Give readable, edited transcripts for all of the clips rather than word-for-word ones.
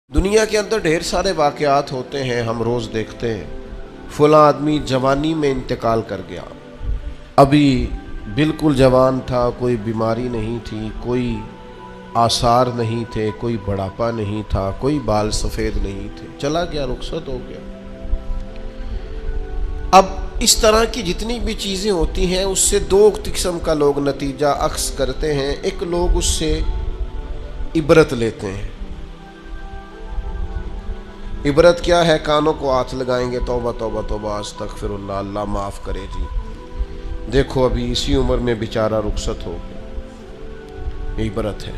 دنیا کے اندر ڈھیر سارے واقعات ہوتے ہیں، ہم روز دیکھتے ہیں فلاں آدمی جوانی میں انتقال کر گیا، ابھی بالکل جوان تھا، کوئی بیماری نہیں تھی، کوئی آثار نہیں تھے، کوئی بڑھاپا نہیں تھا، کوئی بال سفید نہیں تھے، چلا گیا، رخصت ہو گیا۔ اب اس طرح کی جتنی بھی چیزیں ہوتی ہیں اس سے دو قسم کا لوگ نتیجہ اخذ کرتے ہیں۔ ایک لوگ اس سے عبرت لیتے ہیں۔ عبرت کیا ہے؟ کانوں کو ہاتھ لگائیں گے، توبہ توبہ توبہ استغفر اللہ، اللہ معاف کرے جی، دیکھو ابھی اسی عمر میں بیچارہ رخصت ہو گیا، یہ عبرت ہے۔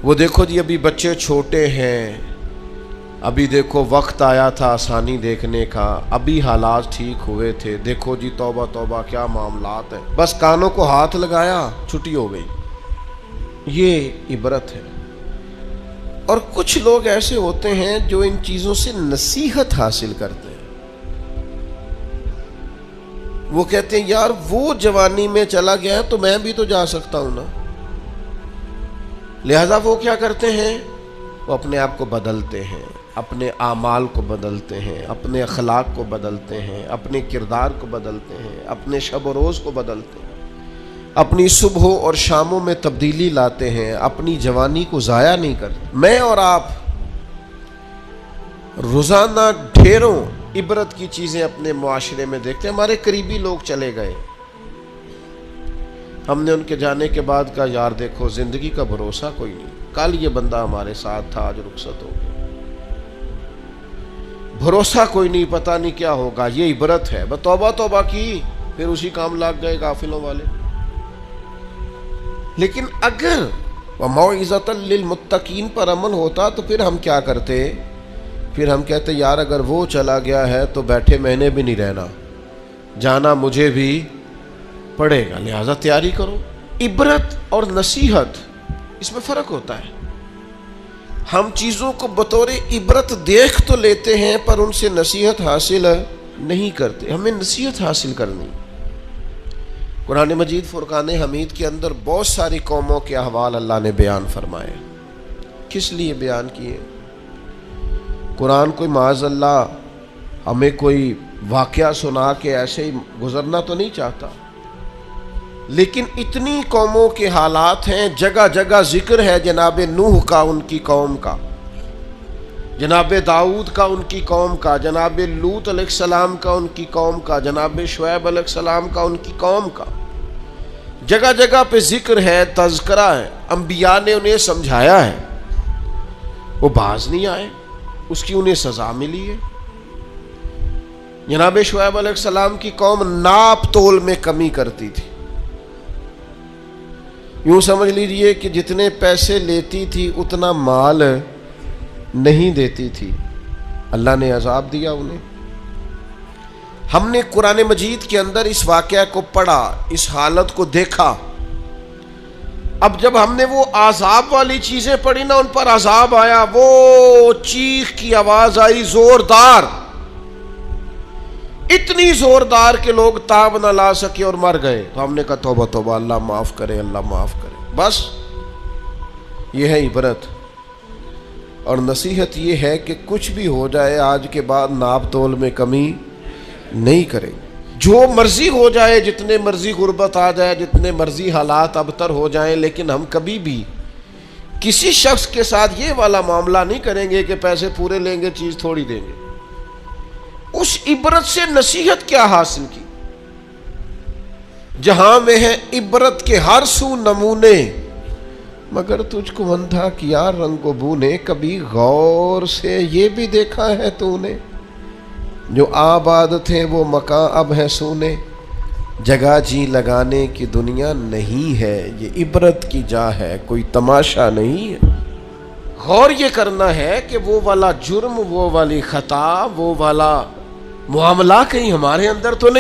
وہ دیکھو جی ابھی بچے چھوٹے ہیں، ابھی دیکھو وقت آیا تھا آسانی دیکھنے کا، ابھی حالات ٹھیک ہوئے تھے، دیکھو جی توبہ توبہ کیا معاملات ہیں، بس کانوں کو ہاتھ لگایا، چھٹی ہو گئی، یہ عبرت ہے۔ اور کچھ لوگ ایسے ہوتے ہیں جو ان چیزوں سے نصیحت حاصل کرتے ہیں۔ وہ کہتے ہیں یار وہ جوانی میں چلا گیا ہے تو میں بھی تو جا سکتا ہوں نا، لہذا وہ کیا کرتے ہیں؟ وہ اپنے آپ کو بدلتے ہیں، اپنے اعمال کو بدلتے ہیں، اپنے اخلاق کو بدلتے ہیں، اپنے کردار کو بدلتے ہیں، اپنے شب و روز کو بدلتے ہیں، اپنی صبحوں اور شاموں میں تبدیلی لاتے ہیں، اپنی جوانی کو ضائع نہیں کرتے۔ میں اور آپ روزانہ ڈھیروں عبرت کی چیزیں اپنے معاشرے میں دیکھتے ہیں۔ ہمارے قریبی لوگ چلے گئے، ہم نے ان کے جانے کے بعد کہا یار دیکھو زندگی کا بھروسہ کوئی نہیں، کل یہ بندہ ہمارے ساتھ تھا، آج رخصت ہو گیا، بھروسہ کوئی نہیں، پتہ نہیں کیا ہوگا۔ یہ عبرت ہے، بس توبہ توبہ کی، پھر اسی کام لگ گئے غافلوں والے۔ لیکن اگر وَمَوْعِظَةً لِّلْمُتَّقِينَ پر عمل ہوتا تو پھر ہم کیا کرتے؟ پھر ہم کہتے یار اگر وہ چلا گیا ہے تو بیٹھے میں نے بھی نہیں رہنا، جانا مجھے بھی پڑے گا، لہذا تیاری کرو۔ عبرت اور نصیحت اس میں فرق ہوتا ہے۔ ہم چیزوں کو بطور عبرت دیکھ تو لیتے ہیں پر ان سے نصیحت حاصل نہیں کرتے۔ ہمیں نصیحت حاصل کرنی۔ قرآن مجید فرقان حمید کے اندر بہت ساری قوموں کے احوال اللہ نے بیان فرمائے۔ کس لیے بیان کیے؟ قرآن کوئی معاذ اللہ ہمیں کوئی واقعہ سنا کے ایسے ہی گزرنا تو نہیں چاہتا، لیکن اتنی قوموں کے حالات ہیں، جگہ جگہ ذکر ہے جناب نوح کا ان کی قوم کا، جناب داؤد کا ان کی قوم کا، جناب لوط علیہ السلام کا ان کی قوم کا، جناب شعیب علیہ السلام کا ان کی قوم کا، جگہ جگہ پہ ذکر ہے، تذکرہ ہے، انبیاء نے انہیں سمجھایا ہے، وہ باز نہیں آئے، اس کی انہیں سزا ملی ہے۔ جناب شعیب علیہ السلام کی قوم ناپ تول میں کمی کرتی تھی، یوں سمجھ لیجئے کہ جتنے پیسے لیتی تھی اتنا مال نہیں دیتی تھی، اللہ نے عذاب دیا انہیں۔ ہم نے قرآن مجید کے اندر اس واقعہ کو پڑھا، اس حالت کو دیکھا، اب جب ہم نے وہ عذاب والی چیزیں پڑھی نا، ان پر عذاب آیا، وہ چیخ کی آواز آئی زوردار، اتنی زوردار کہ لوگ تاب نہ لا سکے اور مر گئے۔ تو ہم نے کہا توبہ توبہ، اللہ معاف کرے، اللہ معاف کرے۔ بس یہ ہے عبرت اور نصیحت، یہ ہے کہ کچھ بھی ہو جائے آج کے بعد ناپ تول میں کمی نہیں کریں، جو مرضی ہو جائے، جتنے مرضی غربت آ جائے، جتنے مرضی حالات ابتر ہو جائیں، لیکن ہم کبھی بھی کسی شخص کے ساتھ یہ والا معاملہ نہیں کریں گے کہ پیسے پورے لیں گے چیز تھوڑی دیں گے۔ اس عبرت سے نصیحت کیا حاصل کی؟ جہاں میں ہے عبرت کے ہر سو نمونے، مگر تجھ کو اندھا کیا رنگ و بو نے، کبھی غور سے یہ بھی دیکھا ہے تو نے، جو آباد تھے وہ مکان اب ہے سونے، جگہ جی لگانے کی دنیا نہیں ہے، یہ عبرت کی جا ہے، کوئی تماشا نہیں ہے۔ غور یہ کرنا ہے کہ وہ والا جرم، وہ والی خطا، وہ والا معاملہ کہیں ہمارے اندر تو نہیں۔